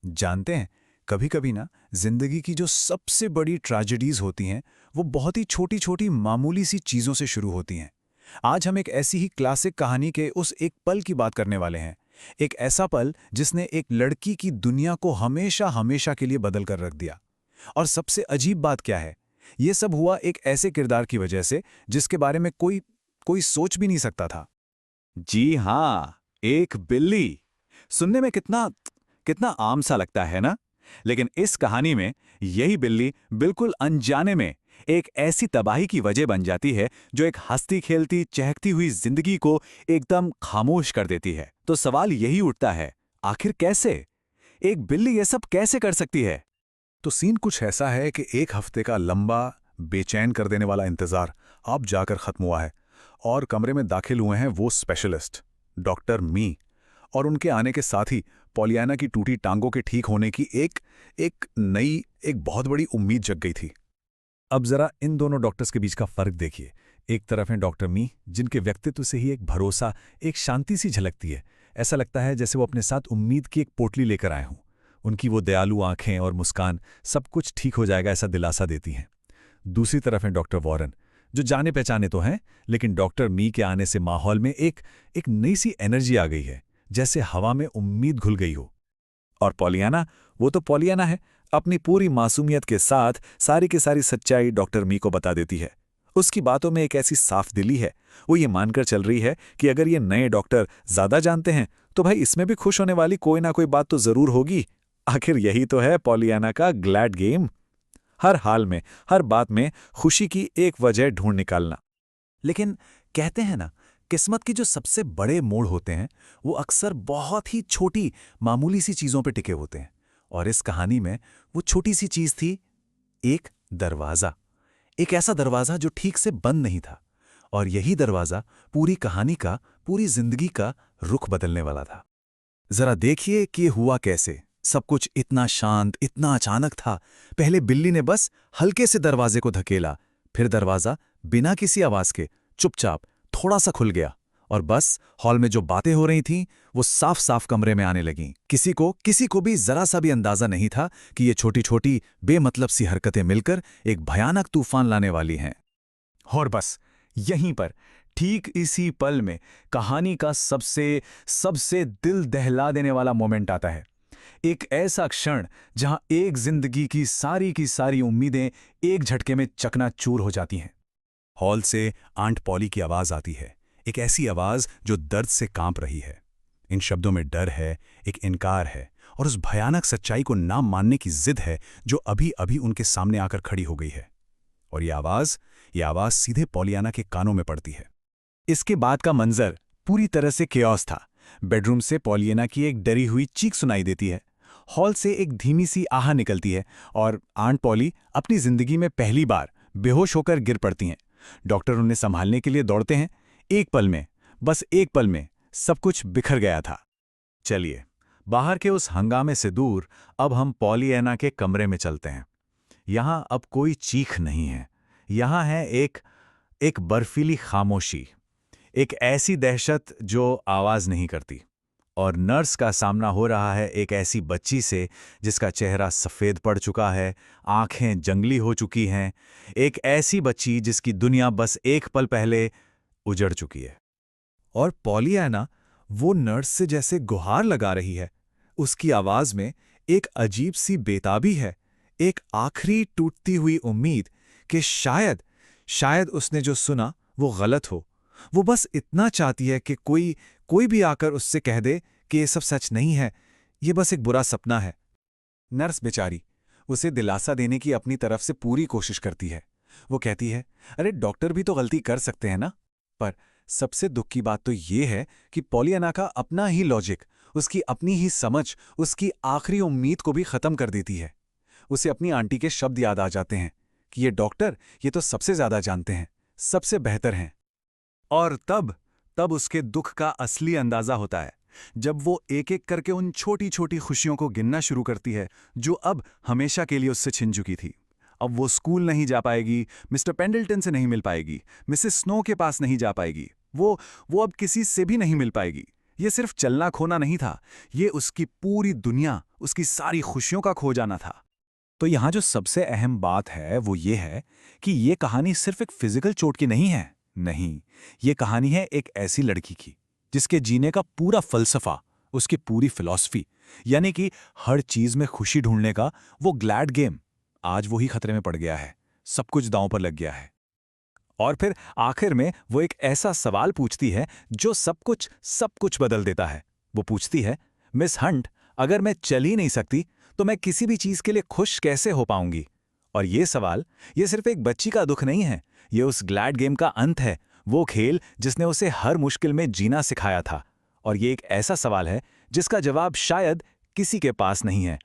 जानते हैं, कभी कभी ना जिंदगी की जो सबसे बड़ी ट्रेजेडीज होती हैं वो बहुत ही छोटी छोटी मामूली सी चीज़ों से शुरू होती हैं। आज हम एक ऐसी ही क्लासिक कहानी के उस एक पल की बात करने वाले हैं। एक ऐसा पल जिसने एक लड़की की दुनिया को हमेशा हमेशा के लिए बदल कर रख दिया। और सबसे अजीब बात क्या है, ये सब हुआ एक ऐसे किरदार की वजह से जिसके बारे में कोई कोई सोच भी नहीं सकता था। जी हाँ, एक बिल्ली। सुनने में कितना कितना आम सा लगता है ना? लेकिन इस कहानी में यही बिल्ली बिल्कुल अनजाने में एक ऐसी तबाही की वजह बन जाती है जो एक हंसती खेलती चहकती हुई जिंदगी को एकदम खामोश कर देती है। तो सवाल यही उठता है, आखिर कैसे? एक बिल्ली ये सब कैसे कर सकती है? तो सीन कुछ ऐसा है कि एक हफ्ते का लंबा बेचैन कर देने वाला इंतजार अब जाकर खत्म हुआ है और कमरे में दाखिल हुए हैं वो स्पेशलिस्ट, डॉक्टर मी। और उनके आने के साथ ही पॉलियाना की टूटी टांगों के ठीक होने की एक एक नई एक बहुत बड़ी उम्मीद जग गई थी। अब जरा इन दोनों डॉक्टर्स के बीच का फर्क देखिए। एक तरफ हैं डॉक्टर मी, जिनके व्यक्तित्व से ही एक भरोसा, एक शांति सी झलकती है। ऐसा लगता है जैसे वो अपने साथ उम्मीद की एक पोटली लेकर आए हों। उनकी वो दयालु आंखें और मुस्कान सब कुछ ठीक हो जाएगा ऐसा दिलासा देती हैं। दूसरी तरफ हैं डॉक्टर वॉरेन, जो जाने पहचाने तो हैं, लेकिन डॉक्टर मी के आने से माहौल में एक एक नई सी एनर्जी आ गई है, जैसे हवा में उम्मीद घुल गई हो। और पॉलियाना, वो तो पॉलियाना है, अपनी पूरी मासूमियत के साथ सारी की सारी सच्चाई डॉक्टर मी को बता देती है। उसकी बातों में एक ऐसी साफ दिली है, वो ये मानकर चल रही है कि अगर ये नए डॉक्टर ज्यादा जानते हैं तो भाई इसमें भी खुश होने वाली कोई ना कोई बात तो जरूर होगी। आखिर यही तो है पॉलियाना का ग्लैड गेम, हर हाल में, हर बात में खुशी की एक वजह ढूंढ निकालना। लेकिन कहते हैं ना, किस्मत के जो सबसे बड़े मोड़ होते हैं वो अक्सर बहुत ही छोटी मामूली सी चीजों पे टिके होते हैं। और इस कहानी में वो छोटी सी चीज थी, एक दरवाजा। एक ऐसा दरवाजा जो ठीक से बंद नहीं था, और यही दरवाजा पूरी कहानी का, पूरी जिंदगी का रुख बदलने वाला था। जरा देखिए कि ये हुआ कैसे। सब कुछ इतना शांत, इतना अचानक था। पहले बिल्ली ने बस हल्के से दरवाजे को धकेला, फिर दरवाजा बिना किसी आवाज के चुपचाप थोड़ा सा खुल गया, और बस हॉल में जो बातें हो रही थीं वो साफ साफ कमरे में आने लगीं। किसी को भी जरा सा भी अंदाजा नहीं था कि ये छोटी छोटी बेमतलब सी हरकतें मिलकर एक भयानक तूफान लाने वाली हैं। और बस यहीं पर, ठीक इसी पल में कहानी का सबसे सबसे दिल दहला देने वाला मोमेंट आता है। एक ऐसा क्षण जहां एक जिंदगी की सारी उम्मीदें एक झटके में चकनाचूर हो जाती हैं। हॉल से आंट पॉली की आवाज आती है, एक ऐसी आवाज जो दर्द से कांप रही है। इन शब्दों में डर है, एक इनकार है, और उस भयानक सच्चाई को ना मानने की जिद है जो अभी अभी उनके सामने आकर खड़ी हो गई है। और ये आवाज सीधे पॉलियाना के कानों में पड़ती है। इसके बाद का मंजर पूरी तरह से केओस था। बेडरूम से पॉलियाना की एक डरी हुई चीख सुनाई देती है। हॉल से एक धीमी सी आह निकलती है, और आंट पॉली अपनी जिंदगी में पहली बार बेहोश होकर गिर पड़ती हैं। डॉक्टर उन्हें संभालने के लिए दौड़ते हैं। एक पल में, बस एक पल में सब कुछ बिखर गया था। चलिए, बाहर के उस हंगामे से दूर अब हम पॉलियाना के कमरे में चलते हैं। यहां अब कोई चीख नहीं है, यहां है एक बर्फीली खामोशी, एक ऐसी दहशत जो आवाज नहीं करती। और नर्स का सामना हो रहा है एक ऐसी बच्ची से जिसका चेहरा सफ़ेद पड़ चुका है, आंखें जंगली हो चुकी हैं। एक ऐसी बच्ची जिसकी दुनिया बस एक पल पहले उजड़ चुकी है। और पॉलियाना वो नर्स से जैसे गुहार लगा रही है। उसकी आवाज में एक अजीब सी बेताबी है, एक आखिरी टूटती हुई उम्मीद कि शायद उसने जो सुना वो गलत हो। वो बस इतना चाहती है कि कोई भी आकर उससे कह दे कि ये सब सच नहीं है, ये बस एक बुरा सपना है। नर्स बेचारी उसे दिलासा देने की अपनी तरफ से पूरी कोशिश करती है। वो कहती है, अरे डॉक्टर भी तो गलती कर सकते हैं ना। पर सबसे दुख की बात तो ये है कि पॉलियाना का अपना ही लॉजिक, उसकी अपनी ही समझ उसकी आखिरी उम्मीद को भी खत्म कर देती है। उसे अपनी आंटी के शब्द याद आ जाते हैं कि ये डॉक्टर, ये तो सबसे ज्यादा जानते हैं, सबसे बेहतर हैं। और तब उसके दुख का असली अंदाजा होता है जब वो एक एक करके उन छोटी छोटी खुशियों को गिनना शुरू करती है जो अब हमेशा के लिए उससे छिन चुकी थी। अब वो स्कूल नहीं जा पाएगी, मिस्टर पेंडल्टन से नहीं मिल पाएगी, मिसेस स्नो के पास नहीं जा पाएगी, वो अब किसी से भी नहीं मिल पाएगी। ये सिर्फ चलना खोना नहीं था, ये उसकी पूरी दुनिया, उसकी सारी खुशियों का खो जाना था। तो यहाँ जो सबसे अहम बात है वो ये है कि ये कहानी सिर्फ एक फिजिकल चोट की नहीं है। नहीं, ये कहानी है एक ऐसी लड़की की जिसके जीने का पूरा फलसफा, उसकी पूरी फिलॉसफी, यानी कि हर चीज में खुशी ढूंढने का वो ग्लैड गेम, आज वही खतरे में पड़ गया है। सब कुछ दांव पर लग गया है। और फिर आखिर में वो एक ऐसा सवाल पूछती है जो सब कुछ बदल देता है। वो पूछती है, मिस हंट, अगर मैं चल ही नहीं सकती तो मैं किसी भी चीज के लिए खुश कैसे हो पाऊंगी? और ये सवाल, ये सिर्फ एक बच्ची का दुख नहीं है, ये उस ग्लैड गेम का अंत है, वो खेल जिसने उसे हर मुश्किल में जीना सिखाया था। और ये एक ऐसा सवाल है जिसका जवाब शायद किसी के पास नहीं है,